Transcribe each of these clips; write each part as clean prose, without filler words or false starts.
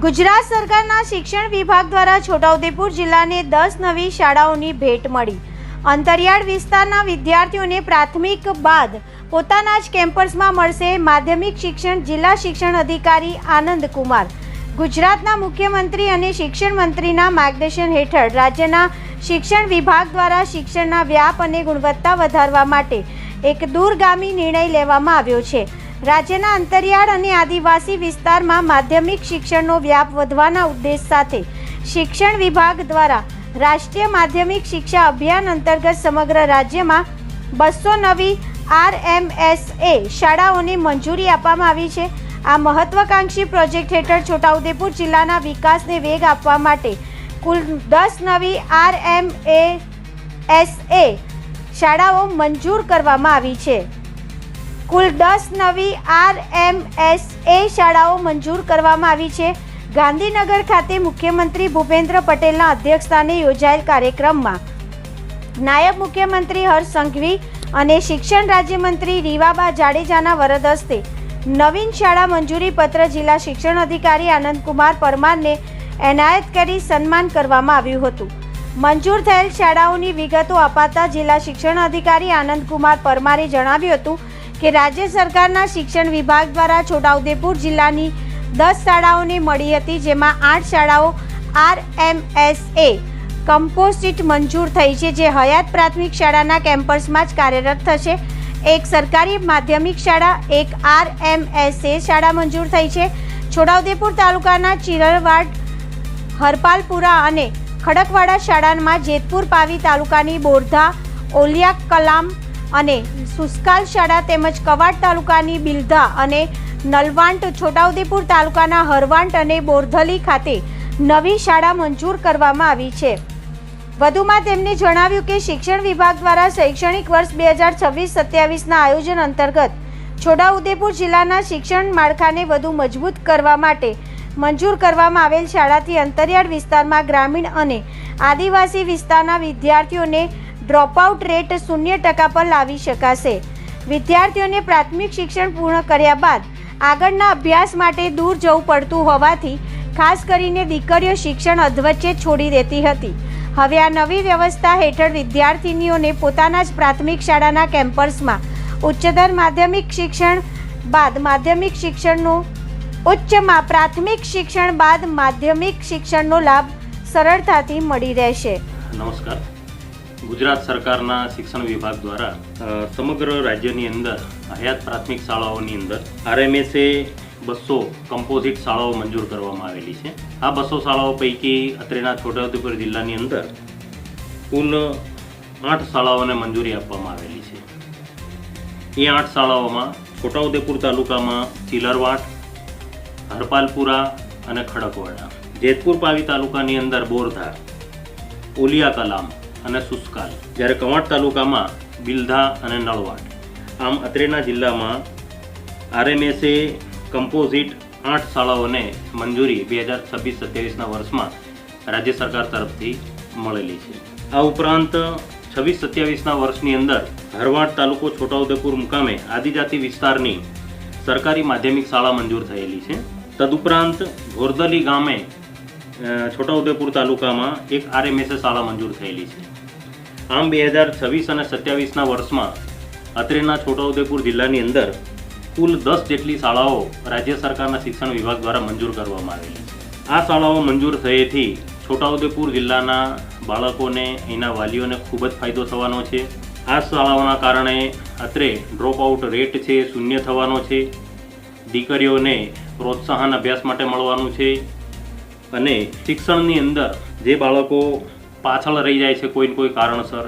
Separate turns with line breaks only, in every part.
ગુજરાત સરકારના શિક્ષણ વિભાગ દ્વારા છોટાઉદેપુર જિલ્લાને 10 નવી શાળાઓની ભેટ મળી। અંતરિયાળ વિસ્તારના વિદ્યાર્થીઓને પ્રાથમિક બાદ પોતાના જ કેમ્પસમાં મળશે માધ્યમિક શિક્ષણ। જિલ્લા શિક્ષણ અધિકારી આનંદ કુમાર ગુજરાતના મુખ્યમંત્રી અને શિક્ષણ મંત્રીના માર્ગદર્શન હેઠળ રાજ્યના શિક્ષણ વિભાગ દ્વારા શિક્ષણના વ્યાપ અને ગુણવત્તા વધારવા માટે એક દૂરગામી નિર્ણય લેવામાં આવ્યો છે। રાજ્યના અંતરિયાળ અને આદિવાસી વિસ્તારમાં માધ્યમિક શિક્ષણનો વ્યાપ વધવાના ઉદ્દેશ સાથે શિક્ષણ વિભાગ દ્વારા રાષ્ટ્રીય માધ્યમિક શિક્ષા અભિયાન અંતર્ગત સમગ્ર રાજ્યમાં 200 નવી RMSA શાળાઓને મંજૂરી આપવામાં આવી છે। આ મહત્વાકાંક્ષી પ્રોજેક્ટ હેઠળ છોટાઉદેપુર જિલ્લાના વિકાસને વેગ આપવા માટે કુલ 10 નવી RMSA શાળાઓ મંજૂર કરવામાં આવી છે। કુલ 10 નવી RMSA શાળાઓ મંજૂર કરવામાં આવી છે। ગાંધીનગર ખાતે મુખ્યમંત્રી ભૂપેન્દ્ર પટેલના અધ્યક્ષસ્થાને યોજાયેલ કાર્યક્રમમાં નાયબ મુખ્યમંત્રી હર્ષ સંઘવી અને શિક્ષણ રાજ્યમંત્રી રીવાબા જાડેજાના વરદ હસ્તે નવીન શાળા મંજૂરી પત્ર જિલ્લા શિક્ષણ અધિકારી આનંદ કુમાર પરમારને એનાયત કરી સન્માન કરવામાં આવ્યું હતું। મંજૂર થયેલ શાળાઓની વિગતો અપાતા જિલ્લા શિક્ષણ અધિકારી આનંદ કુમાર પરમારે જણાવ્યું હતું કે રાજ્ય સરકારના શિક્ષણ વિભાગ દ્વારા છોટાઉદેપુર જિલ્લાની 10 શાળાઓને મળી હતી, જેમાં 8 શાળાઓ RMSA કમ્પોઝિટ મંજૂર થઈ છે, જે હયાત પ્રાથમિક શાળાના કેમ્પસમાં જ કાર્યરત થશે। એક સરકારી માધ્યમિક શાળા, એક RMSA શાળા મંજૂર થઈ છે। છોટાઉદેપુર તાલુકાના ચિરલવાડ, હરપાલપુરા અને ખડકવાડા શાળામાં જેતપુર પાવી તાલુકાની બોરધા, ઓલિયા કલામ અને સુસ્કાલ શાળા તેમજ કવાડ તાલુકાની બિલધા અને નલવાંટ, છોટાઉદેપુર તાલુકાના હરવાંટ અને બોરધલી ખાતે નવી શાળા મંજૂર કરવામાં આવી છે। વધુમાં તેમણે જણાવ્યું કે શિક્ષણ વિભાગ દ્વારા શૈક્ષણિક વર્ષ 2026-27ના આયોજન અંતર્ગત છોટાઉદેપુર જિલ્લાના શિક્ષણ માળખાને વધુ મજબૂત કરવા માટે મંજૂર કરવામાં આવેલ શાળાથી અંતરિયાળ વિસ્તારમાં ગ્રામીણ અને આદિવાસી વિસ્તારના વિદ્યાર્થીઓને ડ્રોપઆઉટ રેટ 0% પર લાવી શકાશે। વિદ્યાર્થીઓને પ્રાથમિક શિક્ષણ પૂર્ણ કર્યા બાદ આગળના અભ્યાસ માટે દૂર જવું પડતું હોવાથી ખાસ કરીને દીકરીઓ શિક્ષણ અધવચ્ચે છોડી દેતી હતી। હવે આ નવી વ્યવસ્થા હેઠળ વિદ્યાર્થીનીઓને પોતાના જ પ્રાથમિક શાળાના કેમ્પસમાં ઉચ્ચતર માધ્યમિક શિક્ષણ બાદ માધ્યમિક શિક્ષણનો પ્રાથમિક શિક્ષણ બાદ માધ્યમિક શિક્ષણનો લાભ સરળતાથી મળી રહેશે।
નમસ્કાર। ગુજરાત સરકારના શિક્ષણ વિભાગ દ્વારા સમગ્ર રાજ્યની અંદર હયાત પ્રાથમિક શાળાઓની અંદર RMSA 200 કમ્પોઝિટ શાળાઓ મંજૂર કરવામાં આવેલી છે। આ 200 શાળાઓ પૈકી અત્રેના છોટાઉદેપુર જિલ્લાની અંદર કુલ 8 શાળાઓને મંજૂરી આપવામાં આવેલી છે। એ 8 શાળાઓમાં છોટાઉદેપુર તાલુકામાં ચિલરવાડ, હરપાલપુરા અને ખડકવાડા, જેતપુર પાવી તાલુકાની અંદર બોરધા, ઓલિયા કલામ અને સુસ્કાલ, જ્યારે કવાડ તાલુકામાં બિલધા અને નળવાડ। આમ અત્રેના જિલ્લામાં RMSA કમ્પોઝિટ 8 શાળાઓને મંજૂરી 2026-27ના વર્ષમાં રાજ્ય સરકાર તરફથી મળેલી છે। આ ઉપરાંત 26-27ના વર્ષની અંદર હરવાડ તાલુકો છોટાઉદેપુર મુકામે આદિજાતિ વિસ્તારની સરકારી માધ્યમિક શાળા મંજૂર થયેલી છે। તદુપરાંત ગોરદલી ગામે છોટાઉદેપુર તાલુકામાં એક RMSA શાળા મંજૂર થયેલી છે। આમ 2026 અને 27ના વર્ષમાં અત્રેના છોટાઉદેપુર જિલ્લાની અંદર કુલ 10 જેટલી શાળાઓ રાજ્ય સરકારના શિક્ષણ વિભાગ દ્વારા મંજૂર કરવામાં આવેલી છે। આ શાળાઓ મંજૂર થયેથી છોટાઉદેપુર જિલ્લાના બાળકોને, એના વાલીઓને ખૂબ જ ફાયદો થવાનો છે। આ શાળાઓના કારણે અત્રે ડ્રોપઆઉટ રેટ છે 0 થવાનો છે, દીકરીઓને પ્રોત્સાહન અભ્યાસ માટે મળવાનું છે અને શિક્ષણની અંદર જે બાળકો પાછળ રહી જાય છે કોઈ કારણસર,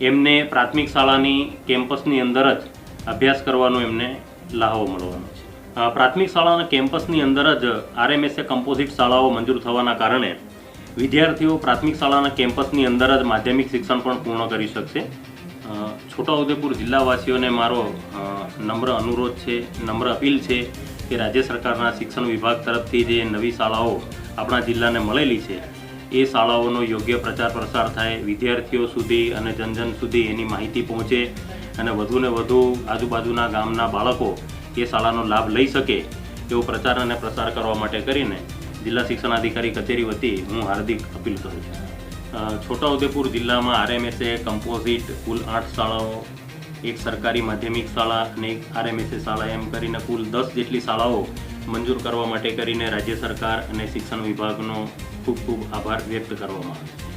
એમને પ્રાથમિક શાળાની કેમ્પસની અંદર જ અભ્યાસ કરવાનો એમને લાહવો મળવાનો છે। પ્રાથમિક શાળાના કેમ્પસની અંદર જ RMSA કમ્પોઝિટ શાળાઓ મંજૂર થવાના કારણે વિદ્યાર્થીઓ પ્રાથમિક શાળાના કેમ્પસની અંદર જ માધ્યમિક શિક્ષણ પણ પૂર્ણ કરી શકશે। છોટાઉદેપુર જિલ્લાવાસીઓને મારો નમ્ર અનુરોધ છે, નમ્ર અપીલ છે કે રાજ્ય સરકારના શિક્ષણ વિભાગ તરફથી જે નવી શાળાઓ આપણા જિલ્લાને મળેલી છે એ શાળાઓનો યોગ્ય પ્રચાર પ્રસાર થાય, વિદ્યાર્થીઓ સુધી અને જન સુધી એની માહિતી પહોંચે અને વધુને વધુ આજુબાજુના ગામના બાળકો એ શાળાનો લાભ લઈ શકે એવો પ્રચાર અને પ્રસાર કરવા માટે કરીને જિલ્લા શિક્ષણાધિકારી કચેરી વતી હું હાર્દિક અપીલ કરું છું. છોટાઉદેપુર જિલ્લામાં આરએમએસએ કમ્પોઝિટ કુલ 8 શાળાઓ, એક સરકારી માધ્યમિક શાળા અને એક આરએમએસએ શાળા એમ કરીને કુલ 10 જેટલી શાળાઓ મંજૂર કરવા માટે કરીને રાજ્ય સરકાર અને શિક્ષણ વિભાગનો ખૂબ ખૂબ આભાર વ્યક્ત કરવામાં આવે છે.